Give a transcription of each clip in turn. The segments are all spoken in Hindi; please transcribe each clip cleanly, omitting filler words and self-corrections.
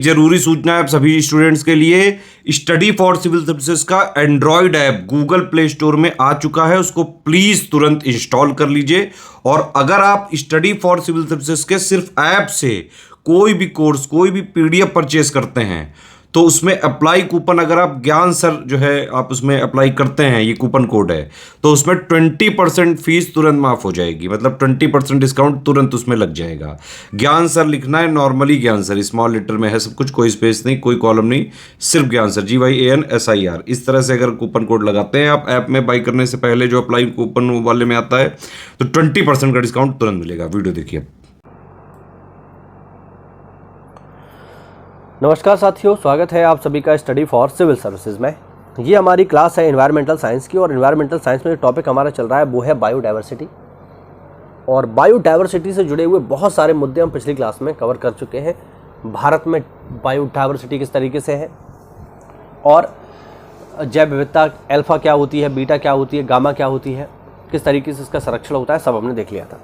जरूरी सूचना है आप सभी स्टूडेंट्स के लिए, स्टडी फॉर सिविल सर्विसेज का Android app Google play store में आ चुका है, उसको प्लीज तुरंत इंस्टॉल कर लीजिए। और अगर आप स्टडी फॉर सिविल सर्विसेज के सिर्फ ऐप से कोई भी कोर्स, कोई भी पीडीएफ परचेस करते हैं तो उसमें अप्लाई कूपन, अगर आप ज्ञान सर जो है आप उसमें अप्लाई करते हैं, ये कूपन कोड है, तो उसमें 20% फीस तुरंत माफ हो जाएगी, मतलब 20% डिस्काउंट तुरंत उसमें लग जाएगा। ज्ञान सर लिखना है, नॉर्मली ज्ञान सर, स्मॉल लेटर में है सब कुछ, कोई स्पेस नहीं, कोई कॉलम नहीं, सिर्फ ज्ञान सर, GYANSIR। इस तरह से अगर कूपन कोड लगाते हैं आप ऐप में बाई करने से पहले, जो अप्लाई कूपन वाले में आता है, तो 20% का डिस्काउंट तुरंत मिलेगा। वीडियो देखिए। नमस्कार साथियों, स्वागत है आप सभी का स्टडी फॉर सिविल सर्विसेज में। ये हमारी क्लास है एनवायरमेंटल साइंस की, और एनवायरमेंटल साइंस में जो टॉपिक हमारा चल रहा है वो है बायोडाइवर्सिटी। और बायोडाइवर्सिटी से जुड़े हुए बहुत सारे मुद्दे हम पिछली क्लास में कवर कर चुके हैं। भारत में बायोडाइवर्सिटी किस तरीके से है, और जैव विविधता अल्फा क्या होती है, बीटा क्या होती है, गामा क्या होती है, किस तरीके से इसका संरक्षण होता है, सब हमने देख लिया था।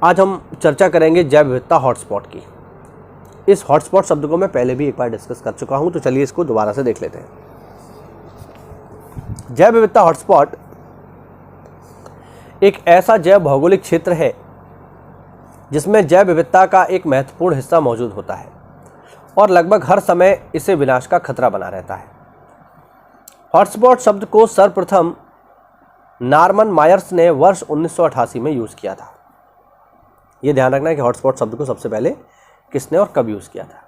आज हम चर्चा करेंगे जैव विविधता हॉटस्पॉट की। इस हॉटस्पॉट शब्द को मैं पहले भी एक बार डिस्कस कर चुका हूं, तो चलिए इसको दोबारा से देख लेते हैं। जैव विविधता हॉटस्पॉट एक ऐसा जैव भौगोलिक क्षेत्र है जिसमें जैव विविधता का एक महत्वपूर्ण हिस्सा मौजूद होता है और लगभग हर समय इसे विनाश का खतरा बना रहता है। हॉटस्पॉट शब्द को सर्वप्रथम नॉर्मन मायर्स ने वर्ष 1988 में यूज किया था। यह ध्यान रखना है कि हॉटस्पॉट शब्द को सबसे पहले किसने और कब यूज किया था।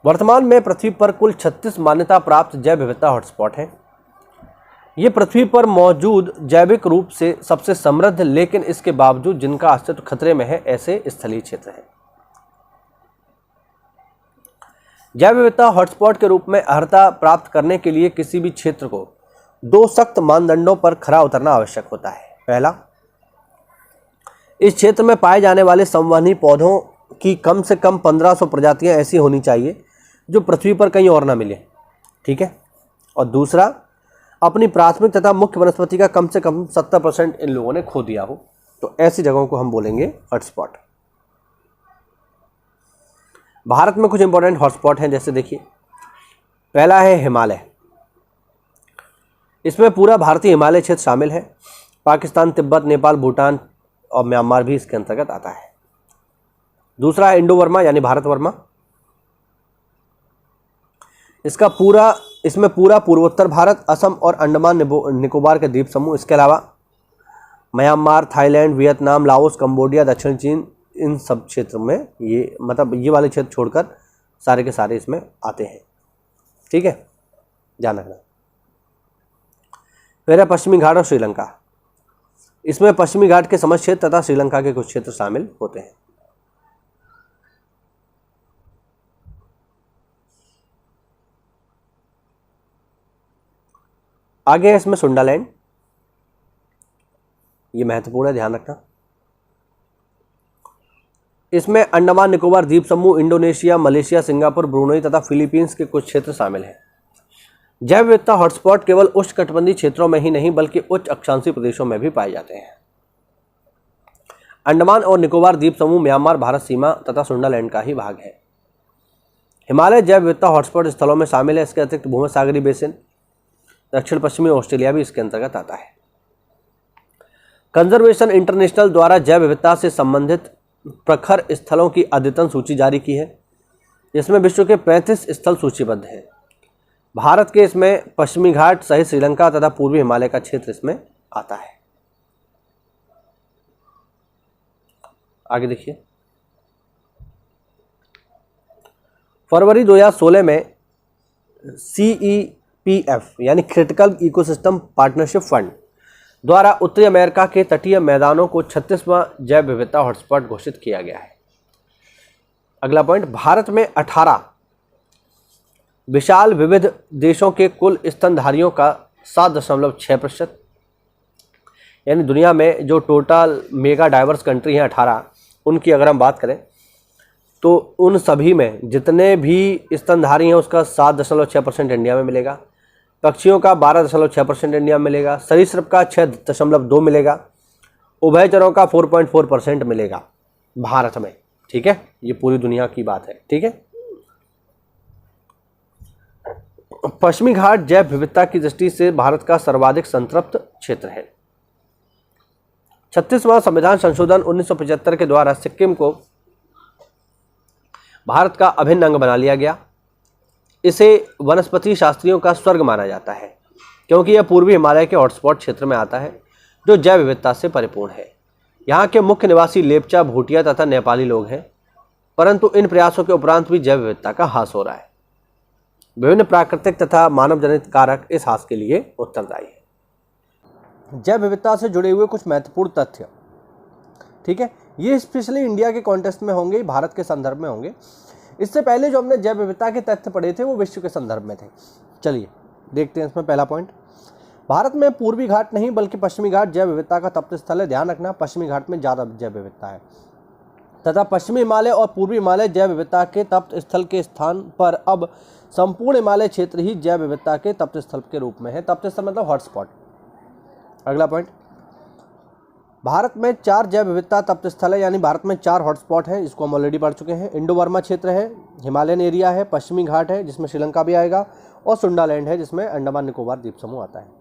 वर्तमान में पृथ्वी पर कुल 36 मान्यता प्राप्त जैव विविधता हॉटस्पॉट हैं। ये पृथ्वी पर मौजूद जैविक रूप से सबसे समृद्ध, लेकिन इसके बावजूद जिनका अस्तित्व खतरे में है, ऐसे स्थलीय क्षेत्र हैं। जैव विविधता हॉटस्पॉट के रूप में अर्हता प्राप्त करने के लिए किसी भी क्षेत्र को दो सख्त मानदंडों पर खरा उतरना आवश्यक होता है। पहला, इस क्षेत्र में पाए जाने वाले संवहनी पौधों की कम से कम 1500 प्रजातियां ऐसी होनी चाहिए जो पृथ्वी पर कहीं और ना मिले, ठीक है। और दूसरा, अपनी प्राथमिक तथा मुख्य वनस्पति का कम से कम 70% इन लोगों ने खो दिया हो, तो ऐसी जगहों को हम बोलेंगे हॉटस्पॉट। भारत में कुछ इंपॉर्टेंट हॉटस्पॉट हैं, जैसे देखिए, पहला है हिमालय। इसमें पूरा भारतीय हिमालय क्षेत्र शामिल है। पाकिस्तान, तिब्बत, नेपाल, भूटान और म्यांमार भी इसके अंतर्गत आता है। दूसरा है इंडो वर्मा, यानी भारत वर्मा। इसमें पूरा पूर्वोत्तर भारत, असम और अंडमान निकोबार के द्वीप समूह, इसके अलावा Myanmar, Thailand, Vietnam, Laos, Cambodia, दक्षिण चीन, इन सब क्षेत्रों में ये वाले क्षेत्र छोड़कर सारे के सारे इसमें आते हैं, ठीक है, ध्यान रखना। फिर है पश्चिमी घाट और श्रीलंका। इसमें पश्चिमी घाट के समस्त क्षेत्र तथा श्रीलंका के कुछ क्षेत्र शामिल होते हैं। आगे है इसमें सुंडालैंड, ये महत्वपूर्ण है, ध्यान रखना। इसमें अंडमान निकोबार द्वीप समूह, इंडोनेशिया, मलेशिया, सिंगापुर, ब्रुनई तथा फिलीपींस के कुछ क्षेत्र शामिल हैं। जैव विविधता हॉटस्पॉट केवल उष्णकटिबंधीय क्षेत्रों में ही नहीं बल्कि उच्च अक्षांशीय प्रदेशों में भी पाए जाते हैं। अंडमान और निकोबार द्वीप समूह म्यांमार भारत सीमा तथा सुंडालैंड का ही भाग है। हिमालय जैव विविधता हॉटस्पॉट स्थलों में शामिल है। इसके अतिरिक्त भूमध्य सागरीय बेसिन, दक्षिण पश्चिमी ऑस्ट्रेलिया भी इसके अंतर्गत आता है। कंजर्वेशन इंटरनेशनल द्वारा जैव विविधता से संबंधित प्रखर स्थलों की अद्यतन सूची जारी की है, जिसमें विश्व के 35 स्थल सूचीबद्ध हैं। भारत के इसमें पश्चिमी घाट सहित श्रीलंका तथा पूर्वी हिमालय का क्षेत्र इसमें आता है। आगे देखिए, फरवरी 2016 में CEPF यानी क्रिटिकल इकोसिस्टम पार्टनरशिप फंड द्वारा उत्तरी अमेरिका के तटीय मैदानों को 36वां जैव विविधता हॉटस्पॉट घोषित किया गया है। अगला पॉइंट, भारत में 18 विशाल विविध देशों के कुल स्तनधारियों का 7.6%, यानी दुनिया में जो टोटल मेगा डाइवर्स कंट्री हैं 18, उनकी अगर हम बात करें तो उन सभी में जितने भी स्तनधारी हैं उसका 7.6% इंडिया में मिलेगा। पक्षियों का 12.6% इंडिया में मिलेगा। सरीसृप का 6.2 मिलेगा। उभयचरों का 4.4% मिलेगा भारत में, ठीक है। ये पूरी दुनिया की बात है, ठीक है। पश्चिमी घाट जैव विविधता की दृष्टि से भारत का सर्वाधिक संतृप्त क्षेत्र है। 36वां संविधान संशोधन 1975 के द्वारा सिक्किम को भारत का अभिन्न अंग बना लिया गया। इसे वनस्पति शास्त्रियों का स्वर्ग माना जाता है क्योंकि यह पूर्वी हिमालय के हॉटस्पॉट क्षेत्र में आता है जो जैव विविधता से परिपूर्ण है। यहाँ के मुख्य निवासी लेपचा, भूटिया तथा नेपाली लोग हैं, परंतु इन प्रयासों के उपरांत भी जैव विविधता का ह्रास हो रहा है। विभिन्न प्राकृतिक तथा मानव जनित कारक इस ह्रास के लिए उत्तरदायी है। जैव विविधता से जुड़े हुए कुछ महत्वपूर्ण तथ्य, ठीक है, ये स्पेशली इंडिया के कॉन्टेक्स्ट में होंगे, भारत के संदर्भ में होंगे। इससे पहले जो हमने जैव विविधता के तथ्य पढ़े थे वो विश्व के संदर्भ में थे। चलिए देखते हैं इसमें पहला पॉइंट। भारत में पूर्वी घाट नहीं बल्कि पश्चिमी घाट जैव विविधता का तप्त स्थल है। ध्यान रखना, पश्चिमी घाट में ज़्यादा जैव विविधता है तथा पश्चिमी हिमालय और पूर्वी हिमालय जैव विविधता के तप्त स्थल के स्थान पर अब संपूर्ण हिमालय क्षेत्र ही जैव विविधता के तप्त स्थल के रूप में है। तप्त स्थल मतलब हॉटस्पॉट। अगला पॉइंट, भारत में 4 जैव विविधता तप्त स्थल है, यानी भारत में 4 हॉटस्पॉट हैं, इसको हम ऑलरेडी पढ़ चुके हैं। इंडो बर्मा क्षेत्र है, हिमालयन एरिया है, पश्चिमी घाट है जिसमें श्रीलंका भी आएगा, और सुंडालैंड है जिसमें अंडमान निकोबार द्वीप समूह आता है।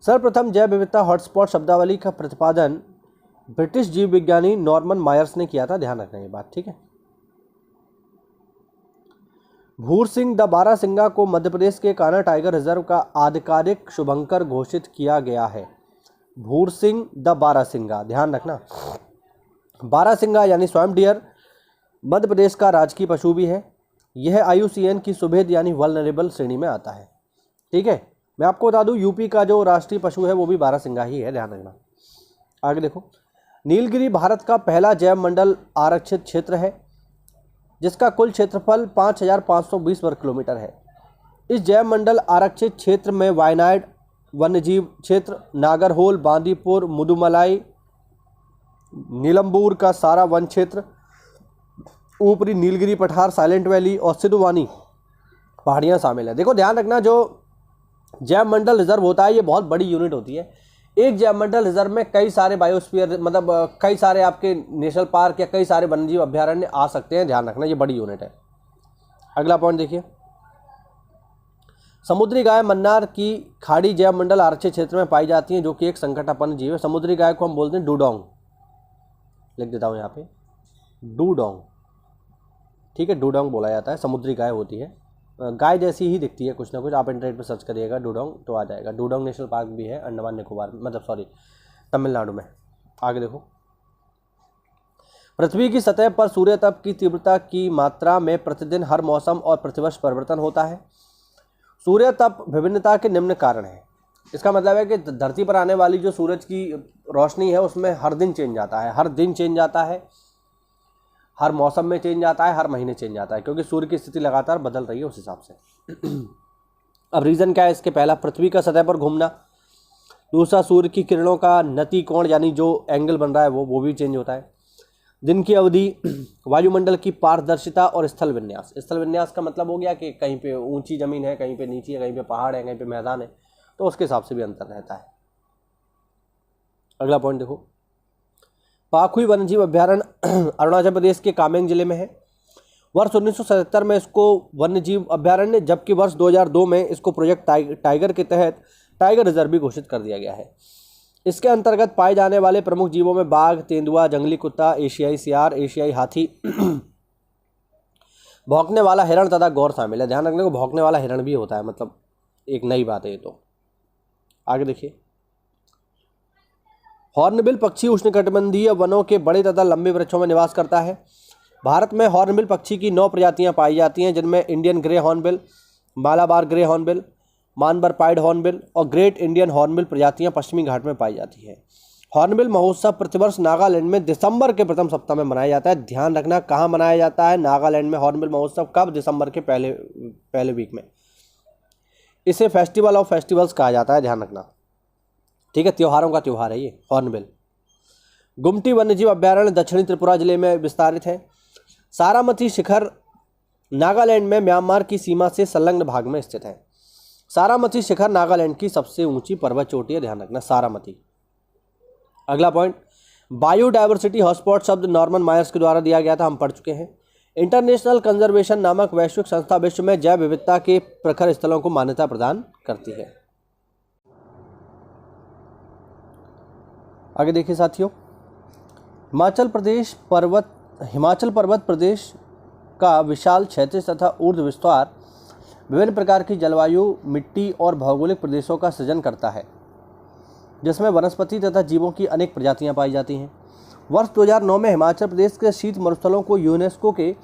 सर्वप्रथम जैव विविधता हॉटस्पॉट शब्दावली का प्रतिपादन ब्रिटिश जीव विज्ञानी नॉर्मन मायर्स ने किया था। ध्यान रखना ये बात, ठीक है। भूर सिंह द बारासिंगा को मध्य प्रदेश के कान्हा टाइगर रिजर्व का आधिकारिक शुभंकर घोषित किया गया है। भूर सिंह द बारासिंगा, ध्यान रखना, बारासिंगा यानी स्वयं डियर मध्य प्रदेश का राजकीय पशु भी है। यह IUCN की सुभेद यानी वल्नरेबल श्रेणी में आता है, ठीक है। मैं आपको बता दूं यूपी का जो राष्ट्रीय पशु है वो भी बारासिंगा ही है, ध्यान रखना। आगे देखो, नीलगिरी भारत का पहला जैव मंडल आरक्षित क्षेत्र है जिसका कुल क्षेत्रफल 5520 वर्ग किलोमीटर है। इस जैव मंडल आरक्षित क्षेत्र में वायनाड वन्यजीव क्षेत्र, नागरहोल, बांदीपुर, मुदुमलाई, नीलंबूर का सारा वन क्षेत्र, ऊपरी नीलगिरी पठार, साइलेंट वैली और सिद्धवानी पहाड़ियाँ शामिल है। देखो ध्यान रखना, जो जैव मंडल रिजर्व होता है ये बहुत बड़ी यूनिट होती है। एक जैव मंडल रिजर्व में कई सारे बायोस्फीयर मतलब कई सारे आपके नेशनल पार्क या कई सारे वन्यजीव अभ्यारण्य आ सकते हैं। ध्यान रखना, ये बड़ी यूनिट है। अगला पॉइंट देखिए, समुद्री गाय मन्नार की खाड़ी जैव मंडल आरक्षित क्षेत्र में पाई जाती है जो कि एक संकटापन्न जीव है। समुद्री गाय को हम बोलते हैं डूडोंग, लिख देता हूँ यहाँ पे, डूडोंग, ठीक है, डूडोंग बोला जाता है। समुद्री गाय होती है, गाय जैसी ही दिखती है कुछ ना कुछ, आप इंटरनेट पर सर्च करिएगा डूडोंग तो आ जाएगा। डूडोंग नेशनल पार्क भी है अंडमान निकोबार मतलब सॉरी तमिलनाडु में। आगे देखो, पृथ्वी की सतह पर सूर्य तप की तीव्रता की मात्रा में प्रतिदिन हर मौसम और प्रतिवर्ष परिवर्तन होता है। सूर्य तप विभिन्नता के निम्न कारण है। इसका मतलब है कि धरती पर आने वाली जो सूरज की रोशनी है उसमें हर दिन चेंज आता है, हर दिन चेंज आता है, हर मौसम में चेंज आता है, हर महीने चेंज आता है, क्योंकि सूर्य की स्थिति लगातार बदल रही है उस हिसाब से। अब रीज़न क्या है इसके? पहला, पृथ्वी का सतह पर घूमना। दूसरा, सूर्य की किरणों का नति कोण यानी जो एंगल बन रहा है वो भी चेंज होता है। दिन की अवधि, वायुमंडल की पारदर्शिता और स्थल विन्यास। स्थल विन्यास का मतलब हो गया कि कहीं पे ऊंची ज़मीन है, कहीं पे नीची है, कहीं पे पहाड़ है, कहीं पे मैदान है, तो उसके हिसाब से भी अंतर रहता है। अगला पॉइंट देखो, पाखुई वन्यजीव अभ्यारण्य अरुणाचल प्रदेश के कामेंग जिले में है। वर्ष 1977 में इसको वन्यजीव अभ्यारण्य, जबकि वर्ष 2002 में इसको प्रोजेक्ट टाइगर के तहत टाइगर रिजर्व भी घोषित कर दिया गया है। इसके अंतर्गत पाए जाने वाले प्रमुख जीवों में बाघ, तेंदुआ, जंगली कुत्ता, एशियाई सियार, एशियाई हाथी, भौंकने वाला हिरण तथा गौर शामिल है। ध्यान रखने को, भौंकने वाला हिरण भी होता है, मतलब एक नई बात है ये तो। आगे देखिए, हॉर्नबिल पक्षी उष्णकटिबंधीय वनों के बड़े तथा लंबे वृक्षों में निवास करता है। भारत में हॉर्नबिल पक्षी की 9 प्रजातियां पाई जाती हैं, जिनमें Indian grey hornbill, Malabar grey hornbill, Malabar pied hornbill और ग्रेट इंडियन हॉर्नबिल प्रजातियां पश्चिमी घाट में पाई जाती हैं। हॉर्नबिल महोत्सव प्रतिवर्ष नागालैंड में दिसंबर के प्रथम सप्ताह में मनाया जाता है। ध्यान रखना, कहाँ मनाया जाता है? नागालैंड में हॉर्नबिल महोत्सव कब? दिसंबर के पहले वीक में। इसे फेस्टिवल ऑफ फेस्टिवल्स कहा जाता है, ध्यान रखना, ठीक है, त्योहारों का त्योहार है ये हॉर्नबिल। गुमटी वन्यजीव अभ्यारण्य दक्षिणी त्रिपुरा जिले में विस्तारित है। सारामती शिखर नागालैंड में म्यांमार की सीमा से संलग्न भाग में स्थित है। सारामती शिखर नागालैंड की सबसे ऊंची पर्वत चोटी है, ध्यान रखना, सारामती। अगला पॉइंट, बायोडायवर्सिटी हॉटस्पॉट शब्द नॉर्मन मायर्स के द्वारा दिया गया था, हम पढ़ चुके हैं। इंटरनेशनल कंजर्वेशन नामक वैश्विक संस्था विश्व में जैव विविधता के प्रखर स्थलों को मान्यता प्रदान करती है। आगे देखिए साथियों, हिमाचल पर्वत प्रदेश का विशाल क्षैतिज तथा ऊर्ध्व विस्तार विभिन्न प्रकार की जलवायु, मिट्टी और भौगोलिक प्रदेशों का सृजन करता है, जिसमें वनस्पति तथा जीवों की अनेक प्रजातियां पाई जाती हैं। वर्ष 2009 में हिमाचल प्रदेश के शीत मरुस्थलों को यूनेस्को के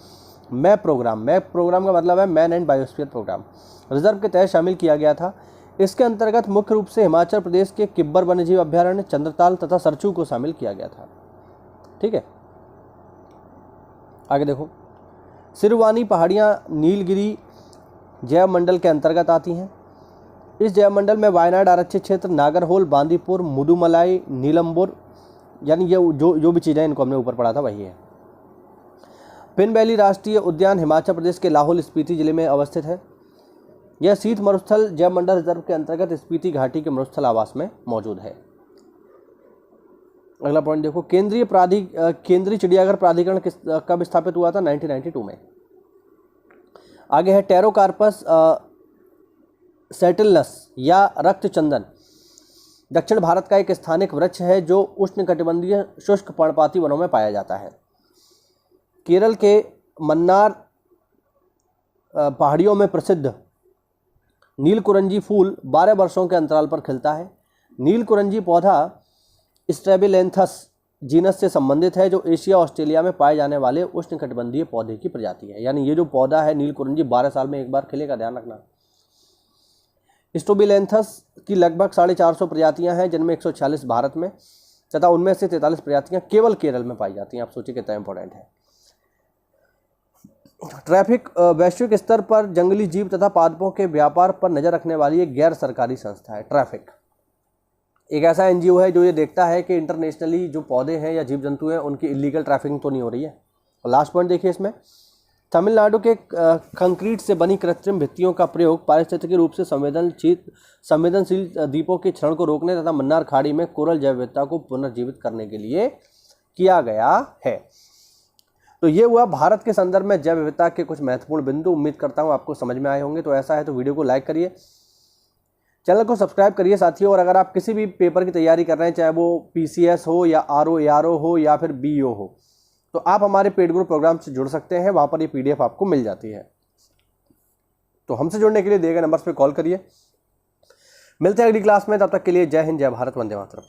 मैप प्रोग्राम का मतलब है man and biosphere programme reserve के तहत शामिल किया गया था। इसके अंतर्गत मुख्य रूप से हिमाचल प्रदेश के किब्बर वन्यजीव अभ्यारण्य, चंद्रताल तथा सरचू को शामिल किया गया था। ठीक है, आगे देखो, सिरुवानी पहाड़ियाँ नीलगिरी जैव मंडल के अंतर्गत आती हैं। इस जैव मंडल में वायनाड आरक्षित क्षेत्र, नागरहोल, बांदीपुर, मुडुमलाई, नीलम्बुर, यानी ये जो भी चीज़ें इनको हमने ऊपर पढ़ा था वही है। पिन वैली राष्ट्रीय उद्यान हिमाचल प्रदेश के लाहौल स्पीति जिले में अवस्थित है। यह शीत मरुस्थल जैव मंडल रिजर्व के अंतर्गत स्पीति घाटी के मरुस्थल आवास में मौजूद है। अगला पॉइंट देखो, केंद्रीय चिड़ियाघर प्राधिकरण कब स्थापित हुआ था? 1992 में। आगे है टेरोकार्पस सेटिलनस या रक्त चंदन, दक्षिण भारत का एक स्थानिक वृक्ष है जो उष्णकटिबंधीय शुष्क पर्णपाती वनों में पाया जाता है। केरल के मन्नार पहाड़ियों में प्रसिद्ध नीलकुरंजी फूल 12 वर्षों के अंतराल पर खिलता है। नीलकुरंजी पौधा स्ट्रेबिलेंथस जीनस से संबंधित है, जो एशिया ऑस्ट्रेलिया में पाए जाने वाले उष्णकटिबंधीय पौधे की प्रजाति है। यानी ये जो पौधा है नीलकुरंजी 12 साल में एक बार खिलेगा, ध्यान रखना। स्ट्रोबिलेंथस की लगभग 450 प्रजातियां हैं, जिनमें 146 भारत में तथा उनमें से 43 प्रजातियां केवल केरल में पाई जाती हैं। आप सोचिए कितना इंपॉर्टेंट है। ट्रैफिक वैश्विक स्तर पर जंगली जीव तथा पादपों के व्यापार पर नजर रखने वाली एक गैर सरकारी संस्था है। ट्रैफिक एक ऐसा एनजीओ है जो ये देखता है कि इंटरनेशनली जो पौधे हैं या जीव जंतु हैं उनकी इलीगल ट्रैफिकिंग तो नहीं हो रही है। और लास्ट पॉइंट देखिए इसमें, तमिलनाडु के कंक्रीट से बनी कृत्रिम भित्तियों का प्रयोग पारिस्थितिकी रूप से संवेदनशील द्वीपों के क्षरण को रोकने तथा मन्नार खाड़ी में कोरल जैव विविधता को पुनर्जीवित करने के लिए किया गया है। तो ये हुआ भारत के संदर्भ में जैव विविधता के कुछ महत्वपूर्ण बिंदु। उम्मीद करता हूँ आपको समझ में आए होंगे। तो ऐसा है तो वीडियो को लाइक करिए, चैनल को सब्सक्राइब करिए साथियों। और अगर आप किसी भी पेपर की तैयारी कर रहे हैं, चाहे वो PCS हो या RO ARO हो या फिर BO हो, तो आप हमारे पेड ग्रुप प्रोग्राम से जुड़ सकते हैं। वहाँ पर ये PDF आपको मिल जाती है। तो हमसे जुड़ने के लिए दिए गए नंबर्स पे कॉल करिए। मिलते हैं अगली क्लास में, तब तक के लिए जय हिंद, जय भारत, वंदे मातरम।